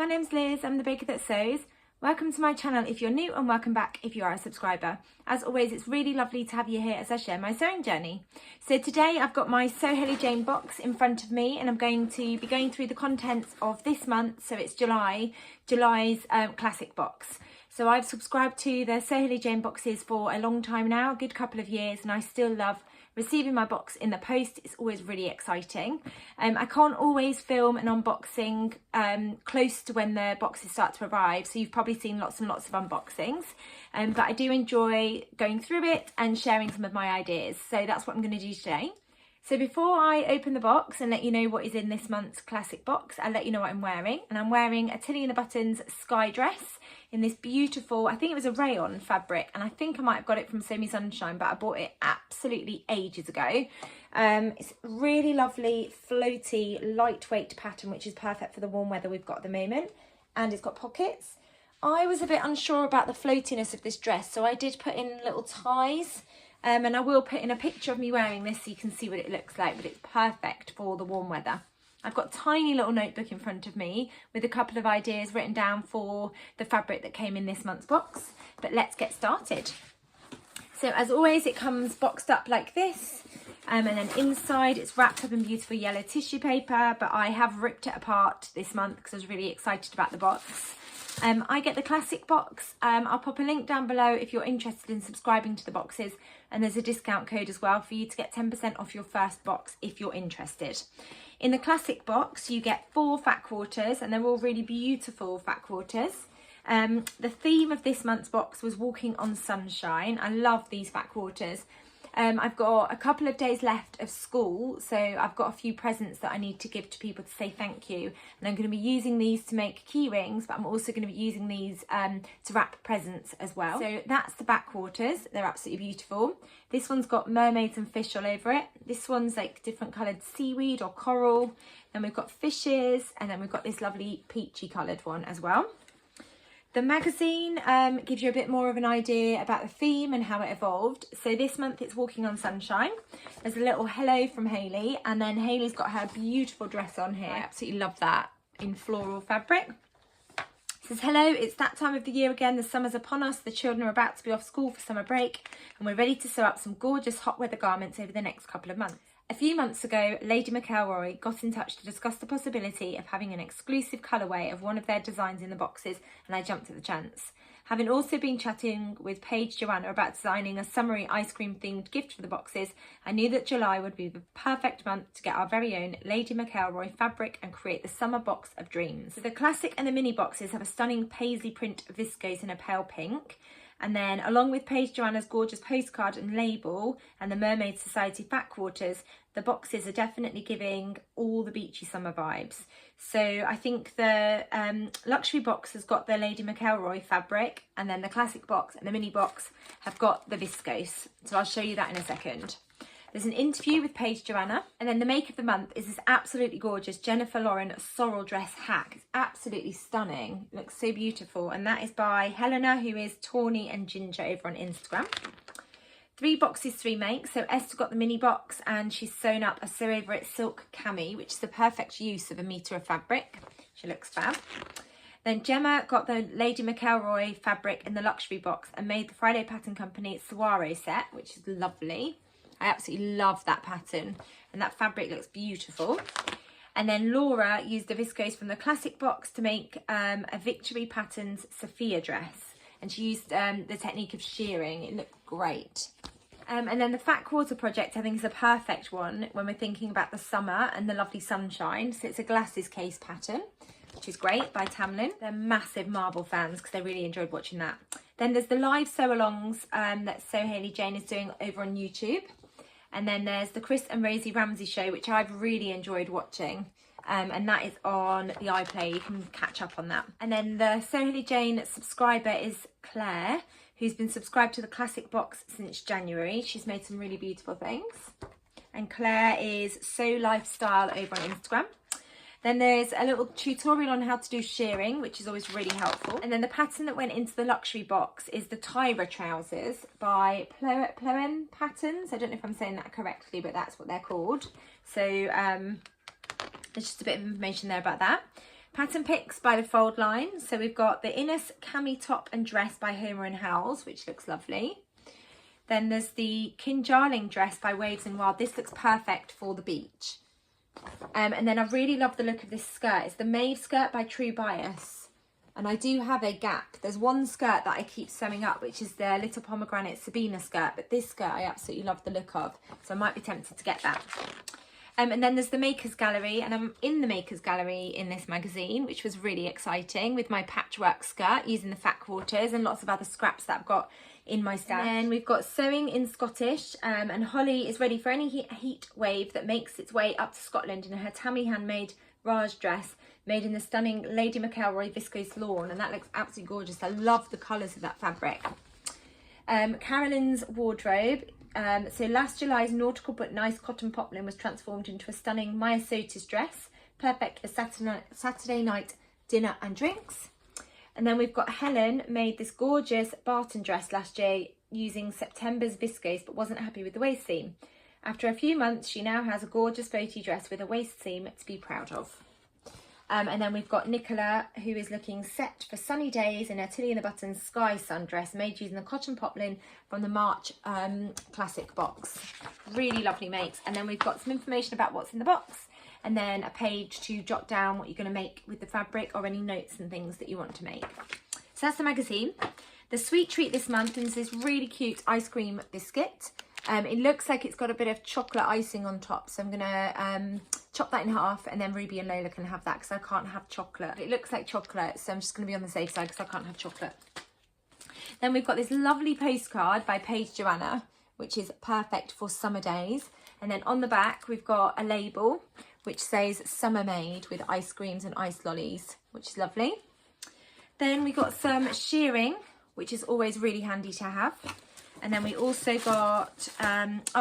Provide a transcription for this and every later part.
my name's Liz, I'm the baker that sews. Welcome to my channel if you're new and welcome back if you are a subscriber. As always, it's really lovely to have you here as I share my sewing journey. So today I've got my Sew Hayley Jane box in front of me and I'm going to be going through the contents of this month, so it's July's classic box. So I've subscribed to the Sew Hayley Jane boxes for a long time now, a good couple of years, and I still love receiving my box in the post. It's always really exciting. I can't always film an unboxing close to when the boxes start to arrive, so you've probably seen lots and lots of unboxings, but I do enjoy going through it and sharing some of my ideas, so that's what I'm going to do today. So before I open the box and let you know what is in this month's classic box, I'll let you know what I'm wearing. And I'm wearing a Tilly and the Buttons Skye dress in this beautiful, I think it was a rayon fabric, and I think I might have got it from Sew Me Sunshine, but I bought it absolutely ages ago. It's really lovely, floaty, lightweight pattern, which is perfect for the warm weather we've got at the moment. And it's got pockets. I was a bit unsure about the floatiness of this dress, so I did put in little ties. And I will put in a picture of me wearing this so you can see what it looks like, but it's perfect for the warm weather. I've got a tiny little notebook in front of me with a couple of ideas written down for the fabric that came in this month's box, but let's get started. So as always, it comes boxed up like this, and then inside it's wrapped up in beautiful yellow tissue paper, but I have ripped it apart this month because I was really excited about the box. I get the classic box. I'll pop a link down below if you're interested in subscribing to the boxes, and there's a discount code as well for you to get 10% off your first box if you're interested. In the classic box you get 4 fat quarters, and they're all really beautiful fat quarters. The theme of this month's box was walking on sunshine. I love these fat quarters. I've got a couple of days left of school, so I've got a few presents that I need to give to people to say thank you, and I'm going to be using these to make key rings, but I'm also going to be using these to wrap presents as well. So that's the back quarters. They're absolutely beautiful. This one's got mermaids and fish all over it. This one's like different coloured seaweed or coral. Then we've got fishes, and then we've got this lovely peachy coloured one as well. The magazine gives you a bit more of an idea about the theme and how it evolved. So this month it's Walking on Sunshine. There's a little hello from Hayley, and then Hayley's got her beautiful dress on here. I absolutely love that in floral fabric. It says, hello, it's that time of the year again. The summer's upon us. The children are about to be off school for summer break, and we're ready to sew up some gorgeous hot weather garments over the next couple of months. A few months ago, Lady McElroy got in touch to discuss the possibility of having an exclusive colourway of one of their designs in the boxes, and I jumped at the chance. Having also been chatting with Paige Joanna about designing a summery ice cream themed gift for the boxes, I knew that July would be the perfect month to get our very own Lady McElroy fabric and create the summer box of dreams. So the classic and the mini boxes have a stunning paisley print viscose in a pale pink. And then along with Paige Joanna's gorgeous postcard and label and the Mermaid Society fat quarters, the boxes are definitely giving all the beachy summer vibes. So I think the luxury box has got the Lady McElroy fabric, and then the classic box and the mini box have got the viscose. So I'll show you that in a second. There's an interview with Paige Joanna, and then the make of the month is this absolutely gorgeous Jennifer Lauren sorrel dress hack. It's absolutely stunning, it looks so beautiful, and that is by Helena, who is Tawny and Ginger over on Instagram. 3 boxes, 3 makes. So Esther got the mini box, and she's sewn up a Sew Over It silk cami, which is the perfect use of 1 metre of fabric. She looks fab. Then Gemma got the Lady McElroy fabric in the luxury box and made the Friday Pattern Company Soiree set, which is lovely. I absolutely love that pattern, and that fabric looks beautiful. And then Laura used the viscose from the classic box to make a Victory Patterns Sophia dress, and she used the technique of shearing. It looked great. And then the Fat Quarter project I think is a perfect one when we're thinking about the summer and the lovely sunshine. So it's a glasses case pattern, which is great, by Tamlin. They're massive Marvel fans because they really enjoyed watching that. Then there's the live sew-alongs that Sew Hayley Jane is doing over on YouTube. And then there's the Chris and Rosie Ramsey show, which I've really enjoyed watching. And that is on the iPlayer. You can catch up on that. And then the Sew Hayley Jane subscriber is Claire, who's been subscribed to the classic box since January. She's made some really beautiful things. And Claire is Sew Lifestyle over on Instagram. Then there's a little tutorial on how to do shearing, which is always really helpful. And then the pattern that went into the luxury box is the Tyra trousers by Ploen Patterns. I don't know if I'm saying that correctly, but that's what they're called. So there's just a bit of information there about that. Pattern picks by the Fold line. So we've got the Innes Cami Top and Dress by Homer and Howells, which looks lovely. Then there's the Kinjarling Dress by Waves and Wild. This looks perfect for the beach. And then I really love the look of this skirt. It's the Maeve skirt by True Bias. And I do have a gap. There's one skirt that I keep sewing up, which is the Little Pomegranate Sabina skirt. But this skirt I absolutely love the look of. So I might be tempted to get that. And then there's the Makers Gallery, and I'm in the Makers Gallery in this magazine, which was really exciting, with my patchwork skirt using the fat quarters and lots of other scraps that I've got in my stash. And then we've got Sewing in Scottish, and Holly is ready for any heat wave that makes its way up to Scotland in her Tammy handmade Raj dress made in the stunning Lady McElroy viscose lawn, and that looks absolutely gorgeous. I love the colours of that fabric. Carolyn's Wardrobe. So last July's nautical but nice cotton poplin was transformed into a stunning Maya Sotis dress, perfect for Saturday night dinner and drinks. And then we've got Helen made this gorgeous Barton dress last year using September's viscose, but wasn't happy with the waist seam. After a few months, she now has a gorgeous floaty dress with a waist seam to be proud of. And then we've got Nicola, who is looking set for sunny days in her Tilly and the Buttons Skye sundress made using the cotton poplin from the March classic box. Really lovely makes. And then we've got some information about what's in the box, and then a page to jot down what you're going to make with the fabric or any notes and things that you want to make. So that's the magazine. The sweet treat this month is this really cute ice cream biscuit. It looks like it's got a bit of chocolate icing on top, so I'm gonna chop that in half, and then Ruby and Lola can have that because I can't have chocolate. It looks like chocolate, so I'm just gonna be on the safe side because I can't have chocolate. Then we've got this lovely postcard by Paige Joanna, which is perfect for summer days. And then on the back we've got a label which says Summer Made with ice creams and ice lollies, which is lovely. Then we got some shearing, which is always really handy to have. And then we also got,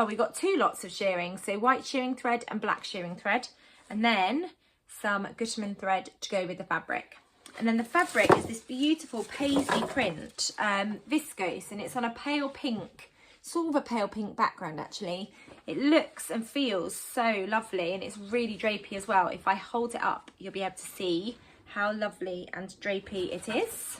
we got two lots of shearing. So white shearing thread and black shearing thread. And then some Gutermann thread to go with the fabric. And then the fabric is this beautiful paisley print, viscose, and it's on a pale pink, sort of a pale pink background actually. It looks and feels so lovely, and it's really drapey as well. If I hold it up, you'll be able to see how lovely and drapey it is.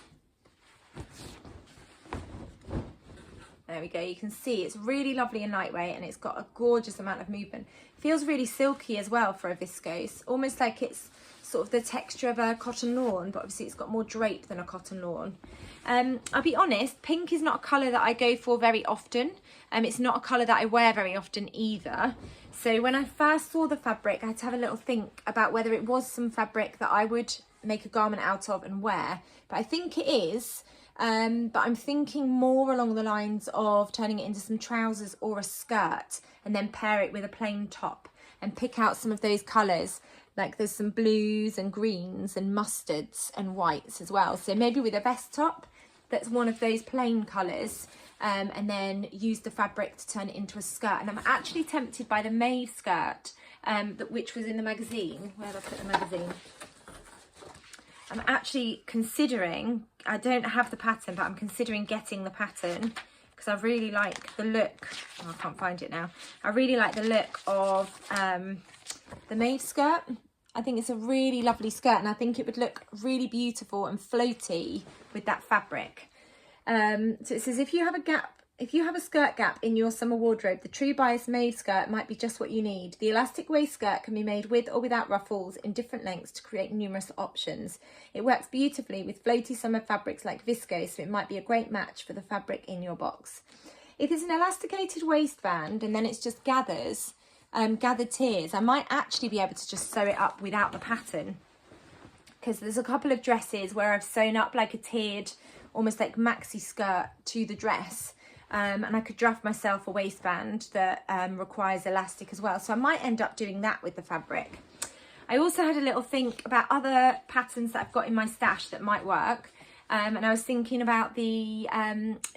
There we go, you can see it's really lovely and lightweight, and it's got a gorgeous amount of movement. Feels really silky as well for a viscose, almost like it's sort of the texture of a cotton lawn, but obviously it's got more drape than a cotton lawn. I'll be honest, pink is not a colour that I go for very often. It's not a colour that I wear very often either. So when I first saw the fabric, I had to have a little think about whether it was some fabric that I would make a garment out of and wear. But I think it is. But I'm thinking more along the lines of turning it into some trousers or a skirt, and then pair it with a plain top and pick out some of those colours. Like there's some blues and greens and mustards and whites as well. So maybe with a vest top that's one of those plain colours, and then use the fabric to turn it into a skirt. And I'm actually tempted by the Maeve skirt, which was in the magazine. Where did I put the magazine? I'm actually considering, I don't have the pattern, but I'm considering getting the pattern because I really like the look. Oh, I can't find it now. I really like the look of the Maeve skirt. I think it's a really lovely skirt, and I think it would look really beautiful and floaty with that fabric. So it says, if you have a skirt gap in your summer wardrobe, the True Bias Maeve skirt might be just what you need. The elastic waist skirt can be made with or without ruffles in different lengths to create numerous options. It works beautifully with floaty summer fabrics like viscose, so it might be a great match for the fabric in your box. If it's an elasticated waistband and then it's just gathered tiers, I might actually be able to just sew it up without the pattern, because there's a couple of dresses where I've sewn up like a tiered, almost like maxi skirt to the dress. And I could draft myself a waistband that requires elastic as well. So I might end up doing that with the fabric. I also had a little think about other patterns that I've got in my stash that might work. And I was thinking about the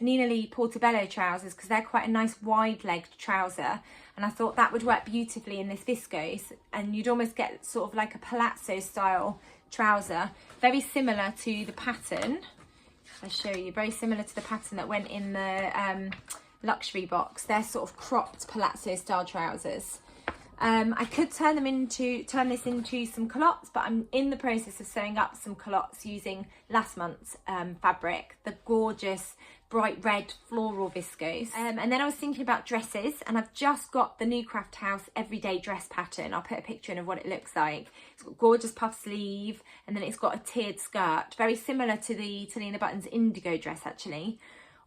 Nina Lee Portobello trousers, because they're quite a nice wide-legged trouser. And I thought that would work beautifully in this viscose. And you'd almost get sort of like a palazzo style trouser. Very similar to the pattern. I'll show you, very similar to the pattern that went in the luxury box. They're sort of cropped palazzo style trousers. I could turn this into some culottes, but I'm in the process of sewing up some culottes using last month's fabric, the gorgeous bright red floral viscose. And then I was thinking about dresses, and I've just got the NewCraftHouse everyday dress pattern. I'll put a picture in of what it looks like. It's got gorgeous puff sleeve, and then it's got a tiered skirt, very similar to the Talina Buttons indigo dress actually.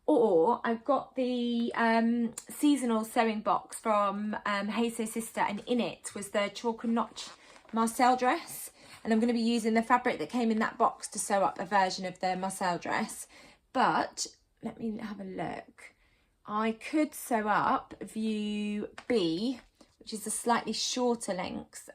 Or I've got the seasonal sewing box from Hey Sew Sister, and in it was the chalk and notch Marcel dress. And I'm going to be using the fabric that came in that box to sew up a version of the Marcel dress. But let me have a look. I could sew up view B, which is a slightly shorter length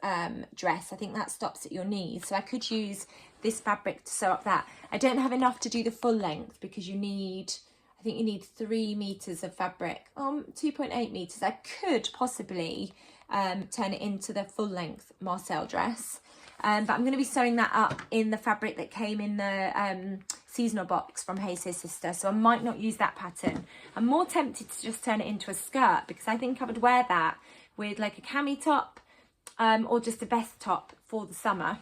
dress. I think that stops at your knees. So I could use this fabric to sew up that. I don't have enough to do the full length because you need... I think you need 3 meters of fabric, 2.8 meters. I could possibly turn it into the full length Marcel dress. But I'm going to be sewing that up in the fabric that came in the seasonal box from Hey Sew Sister. So I might not use that pattern. I'm more tempted to just turn it into a skirt because I think I would wear that with like a cami top or just a vest top for the summer.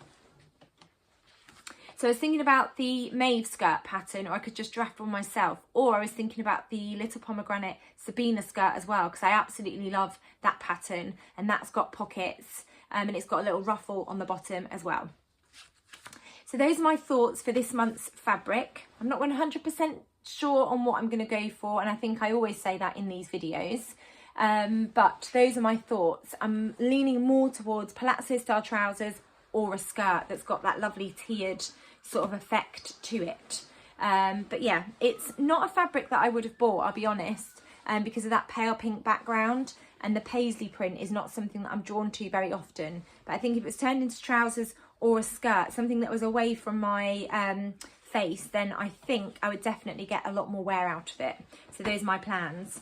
So I was thinking about the Maeve skirt pattern, or I could just draft one myself, or I was thinking about the Little Pomegranate Sabina skirt as well, because I absolutely love that pattern, and that's got pockets and it's got a little ruffle on the bottom as well. So those are my thoughts for this month's fabric. I'm not 100% sure on what I'm going to go for, and I think I always say that in these videos. But those are my thoughts. I'm leaning more towards palazzo style trousers or a skirt that's got that lovely tiered sort of effect to it. But yeah, it's not a fabric that I would have bought, I'll be honest, because of that pale pink background, and the paisley print is not something that I'm drawn to very often. But I think if it's turned into trousers or a skirt, something that was away from my face, then I think I would definitely get a lot more wear out of it. So those are my plans.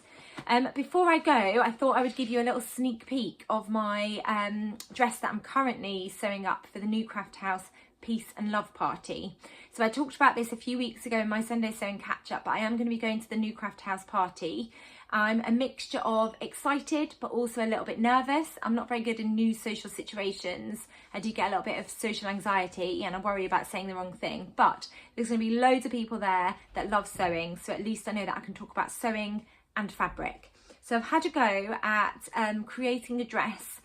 Before I go, I thought I would give you a little sneak peek of my dress that I'm currently sewing up for the NewCraftHouse Peace and Love party. So I talked about this a few weeks ago in my Sunday sewing catch up, but I am going to be going to the NewCraftHouse party. I'm a mixture of excited but also a little bit nervous. I'm not very good in new social situations. I do get a little bit of social anxiety and I worry about saying the wrong thing, but there's going to be loads of people there that love sewing, so at least I know that I can talk about sewing and fabric. So I've had a go at creating a dress,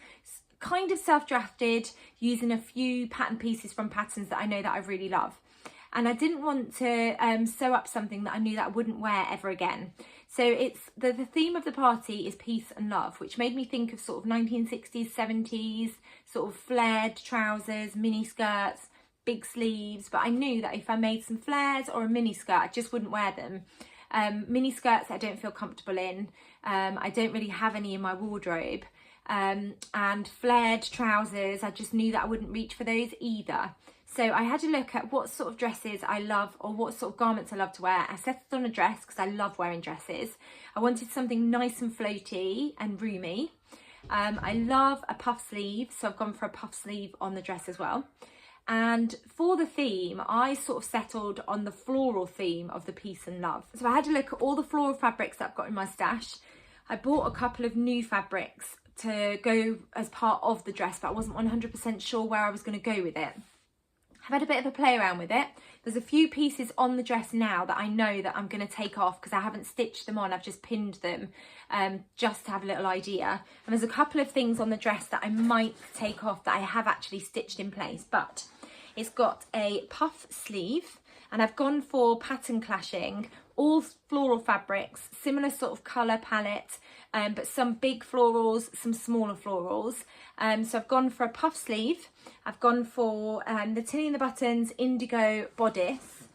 kind of self-drafted, using a few pattern pieces from patterns that I know that I really love. And I didn't want to sew up something that I knew that I wouldn't wear ever again. So it's the theme of the party is peace and love, which made me think of sort of 1960s, 70s, sort of flared trousers, mini skirts, big sleeves. But I knew that if I made some flares or a mini skirt, I just wouldn't wear them. Mini skirts I don't feel comfortable in. I don't really have any in my wardrobe. And flared trousers, I just knew that I wouldn't reach for those either. So I had to look at what sort of dresses I love, or what sort of garments I love to wear. I settled on a dress because I love wearing dresses. I wanted something nice and floaty and roomy. I love a puff sleeve, so I've gone for a puff sleeve on the dress as well. And for the theme, I sort of settled on the floral theme of the peace and love. So I had to look at all the floral fabrics that I've got in my stash. I bought a couple of new fabrics to go as part of the dress, but I wasn't 100% sure where I was going to go with it. I've had a bit of a play around with it. There's a few pieces on the dress now that I know that I'm going to take off because I haven't stitched them on. I've just pinned them just to have a little idea. And there's a couple of things on the dress that I might take off that I have actually stitched in place. But it's got a puff sleeve, and I've gone for pattern clashing, all floral fabrics, similar sort of colour palette, but some big florals, some smaller florals. So I've gone for a puff sleeve. I've gone for the Talina Buttons indigo bodice.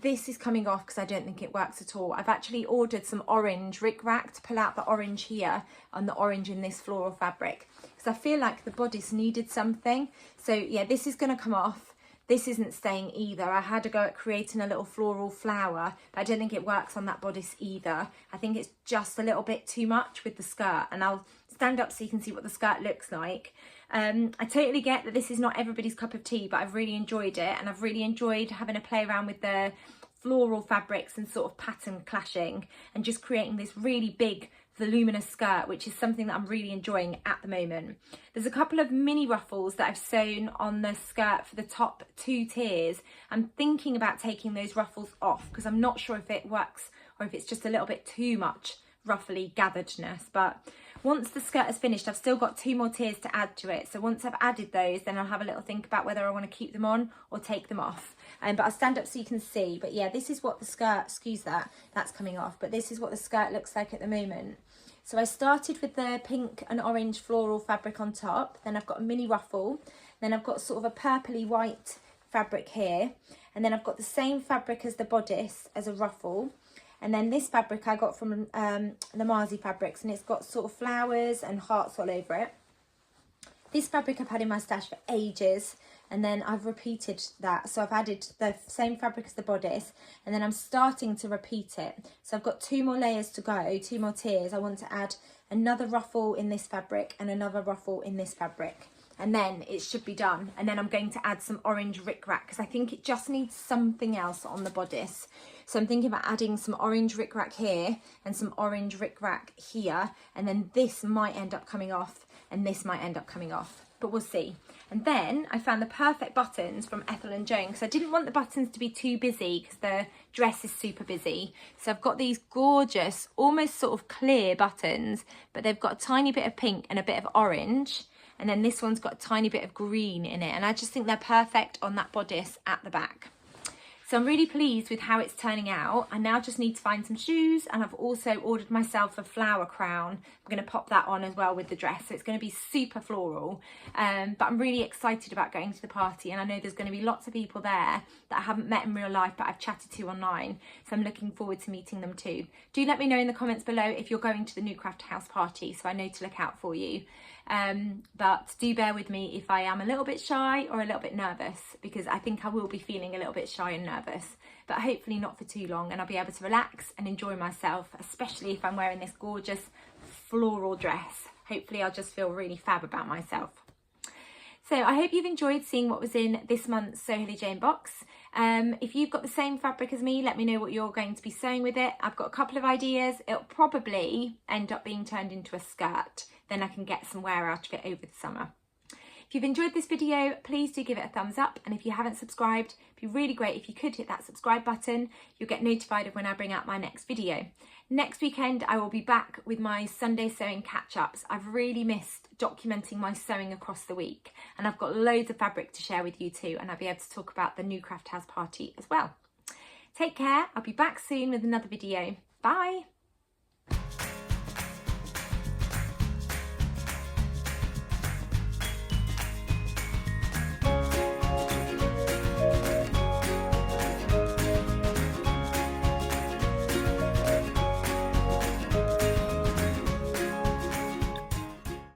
This is coming off because I don't think it works at all. I've actually ordered some orange rickrack to pull out the orange here and the orange in this floral fabric, because I feel like the bodice needed something. So yeah, this is going to come off. This isn't staying either. I had to go at creating a little floral flower, but I don't think it works on that bodice either. I think it's just a little bit too much with the skirt, and I'll stand up so you can see what the skirt looks like. I totally get that this is not everybody's cup of tea, but I've really enjoyed it, and I've really enjoyed having a play around with the floral fabrics and sort of pattern clashing and just creating this really big voluminous skirt, which is something that I'm really enjoying at the moment. There's a couple of mini ruffles that I've sewn on the skirt for the top 2 tiers. I'm thinking about taking those ruffles off because I'm not sure if it works or if it's just a little bit too much ruffly gatheredness. But once the skirt is finished, I've still got 2 more tiers to add to it. So once I've added those, then I'll have a little think about whether I want to keep them on or take them off. But I'll stand up so you can see. But yeah, this is what the skirt, excuse that, that's coming off. But this is what the skirt looks like at the moment. So I started with the pink and orange floral fabric on top. Then I've got a mini ruffle. Then I've got sort of a purpley white fabric here. And then I've got the same fabric as the bodice as a ruffle. And then this fabric I got from the Marzi Fabrics, and it's got sort of flowers and hearts all over it. This fabric I've had in my stash for ages, and then I've repeated that. So I've added the same fabric as the bodice, and then I'm starting to repeat it. So I've got 2 more layers to go, 2 more tiers. I want to add another ruffle in this fabric and another ruffle in this fabric. And then it should be done. And then I'm going to add some orange rickrack because I think it just needs something else on the bodice. So I'm thinking about adding some orange rickrack here and some orange rickrack here. And then this might end up coming off and this might end up coming off, but we'll see. And then I found the perfect buttons from Ethel and Joan because I didn't want the buttons to be too busy because the dress is super busy. So I've got these gorgeous, almost sort of clear buttons, but they've got a tiny bit of pink and a bit of orange. And then this one's got a tiny bit of green in it. And I just think they're perfect on that bodice at the back. So I'm really pleased with how it's turning out. I now just need to find some shoes, and I've also ordered myself a flower crown. I'm going to pop that on as well with the dress. So it's going to be super floral. But I'm really excited about going to the party, and I know there's going to be lots of people there that I haven't met in real life but I've chatted to online. So I'm looking forward to meeting them too. Do let me know in the comments below if you're going to the NewCraftHouse party so I know to look out for you. But do bear with me if I am a little bit shy or a little bit nervous, because I think I will be feeling a little bit shy and nervous, but hopefully not for too long, and I'll be able to relax and enjoy myself, especially if I'm wearing this gorgeous floral dress. Hopefully I'll just feel really fab about myself. So I hope you've enjoyed seeing what was in this month's Sew Hayley Jane box. If you've got the same fabric as me, let me know what you're going to be sewing with it. I've got a couple of ideas. It'll probably end up being turned into a skirt. Then I can get some wear out of it over the summer. If you've enjoyed this video, please do give it a thumbs up. And if you haven't subscribed, it'd be really great if you could hit that subscribe button. You'll get notified of when I bring out my next video. Next weekend, I will be back with my Sunday sewing catch-ups. I've really missed documenting my sewing across the week, and I've got loads of fabric to share with you too, and I'll be able to talk about the NewCraftHouse party as well. Take care. I'll be back soon with another video. Bye.